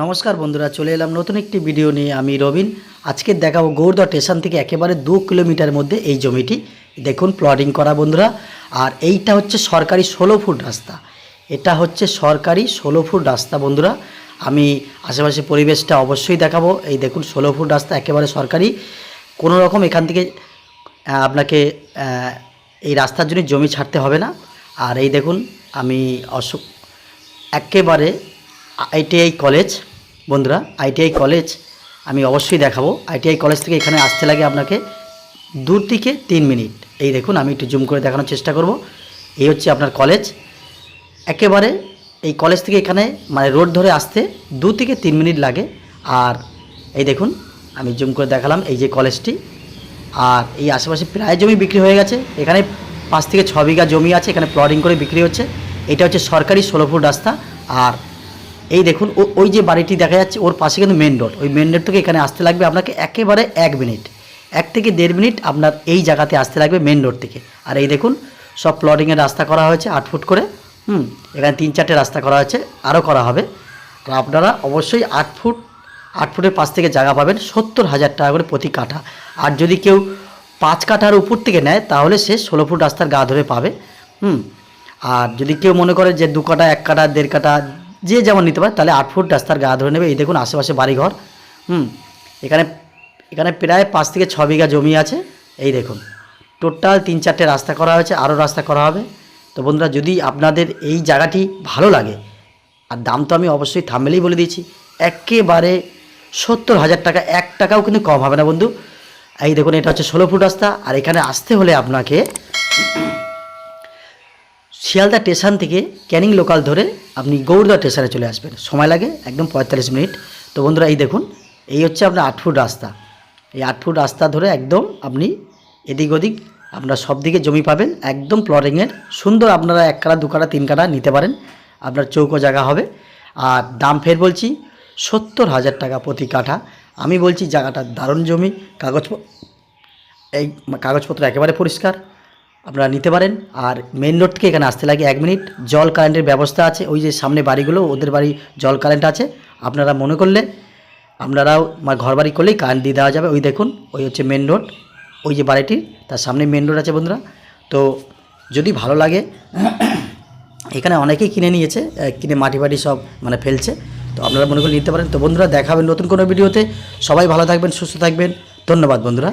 নমস্কার বন্ধুরা, চলে এলাম নতুন একটি ভিডিও নিয়ে। আমি রবিন। আজকে দেখাবো গৌরদহ স্টেশন থেকে একেবারে 2 কিলোমিটার মধ্যে এই জমিটি দেখুন প্লটিং করা বন্ধুরা। আর এইটা হচ্ছে সরকারি 16 ফুট রাস্তা। এটা হচ্ছে সরকারি 16 ফুট রাস্তা বন্ধুরা। আমি আশেপাশে পরিবেশটা অবশ্যই দেখাবো। এই দেখুন 16 ফুট রাস্তা একেবারে সরকারি, কোনো রকম এখান থেকে আপনাকে এই রাস্তার জন্য জমি ছাড়তে হবে না। আর এই দেখুন আমি একেবারে আইটিআই কলেজ বন্ধুরা, আইটিআই কলেজ আমি অবশ্যই দেখাবো। আইটিআই কলেজ থেকে এখানে আসতে লাগে আপনাকে 2 থেকে 3 মিনিট। এই দেখুন আমি একটু জুম করে দেখানোর চেষ্টা করব। এই হচ্ছে আপনার কলেজ। একেবারে এই কলেজ থেকে এখানে মানে রোড ধরে আসতে 2 থেকে 3 মিনিট লাগে। আর এই দেখুন আমি জুম করে দেখালাম এই যে কলেজটি। আর এই আশেপাশে প্রায় জমি বিক্রি হয়ে গেছে। এখানে 5 থেকে 6 বিঘা জমি আছে, এখানে প্লটিং করে বিক্রি হচ্ছে। এটা হচ্ছে সরকারি 16 ফুট রাস্তা। আর এই দেখুন ওই যে বাড়িটি দেখা যাচ্ছে ওর পাশে কিন্তু মেন রোড। ওই মেন রোড থেকে এখানে আসতে লাগবে আপনাকে একেবারে 1 মিনিট, 1 থেকে 1.5 মিনিট আপনার এই জায়গাতে আসতে লাগবে মেন রোড থেকে। আর এই দেখুন সব প্লটিংয়ের রাস্তা করা হয়েছে 8 ফুট করে। এখানে 3-4টে রাস্তা করা হয়েছে, আরও করা হবে। আর আপনারা অবশ্যই 8 ফুটের পাশ থেকে জায়গা পাবেন 70,000 টাকা করে প্রতি কাঠা। আর যদি কেউ 5 কাঠার উপর থেকে নেয় তাহলে সে 16 ফুট রাস্তার গা ধরে পাবে। আর যদি কেউ মনে করে যে 2 কাঠা, 1 কাঠা, 1.5 কাঠা যে যেমন নিতে পারে তাহলে 8 ফুট রাস্তার গা ধরে নেবে। এই দেখুন আশেপাশে বাড়িঘর। এখানে প্রায় 5 থেকে 6 বিঘা জমি আছে। এই দেখুন টোটাল 3-4টে রাস্তা করা হয়েছে, আরও রাস্তা করা হবে। তো বন্ধুরা, যদি আপনাদের এই জায়গাটি ভালো লাগে, আর দাম তো আমি অবশ্যই থাম্বনেলেই বলে দিয়েছি, একেবারে 70,000 টাকা, 1 টাকাও কিন্তু কম হবে না বন্ধু। এই দেখুন এটা হচ্ছে 16 ফুট রাস্তা। আর এখানে আসতে হলে আপনাকে শিয়ালদা স্টেশন থেকে ক্যানিং লোকাল ধরে আপনি গৌরদহ স্টেশনে চলে আসবেন, সময় লাগে একদম 45 মিনিট। তো বন্ধুরা এই দেখুন এই হচ্ছে আপনার 8 ফুট রাস্তা। এই 8 ফুট রাস্তা ধরে একদম আপনি এদিক ওদিক আপনারা সব দিকে জমি পাবেন, একদম প্লটিংয়ের সুন্দর। আপনারা 1 কাঠা, 2 কাঠা, 3 কাঠা নিতে পারেন, আপনার চৌকো জায়গা হবে। আর দাম ফের বলছি 70,000 টাকা প্রতি কাঠা। আমি বলছি জায়গাটা দারুণ জমি, কাগজপত্র একেবারে পরিষ্কার, আপনারা নিতে পারেন। আর মেন রোড থেকে এখানে আসতে লাগে 1 মিনিট। জল কারেন্টের ব্যবস্থা আছে, ওই যে সামনে বাড়িগুলো ওদের বাড়ি জল কারেন্ট আছে। আপনারা মনে করলে আপনারাও ঘর বাড়ি করলেই কারেন্ট দিয়ে দেওয়া যাবে। ওই দেখুন ওই হচ্ছে মেন রোড, ওই যে বাড়িটির তার সামনে মেন রোড আছে বন্ধুরা। তো যদি ভালো লাগে, এখানে অনেকেই কিনে নিয়েছে, কিনে মাটি বাটি সব মানে ফেলছে। তো আপনারা মনে করলে নিতে পারেন। তো বন্ধুরা, দেখা হবে নতুন কোনো ভিডিওতে। সবাই ভালো থাকবেন, সুস্থ থাকবেন। ধন্যবাদ বন্ধুরা।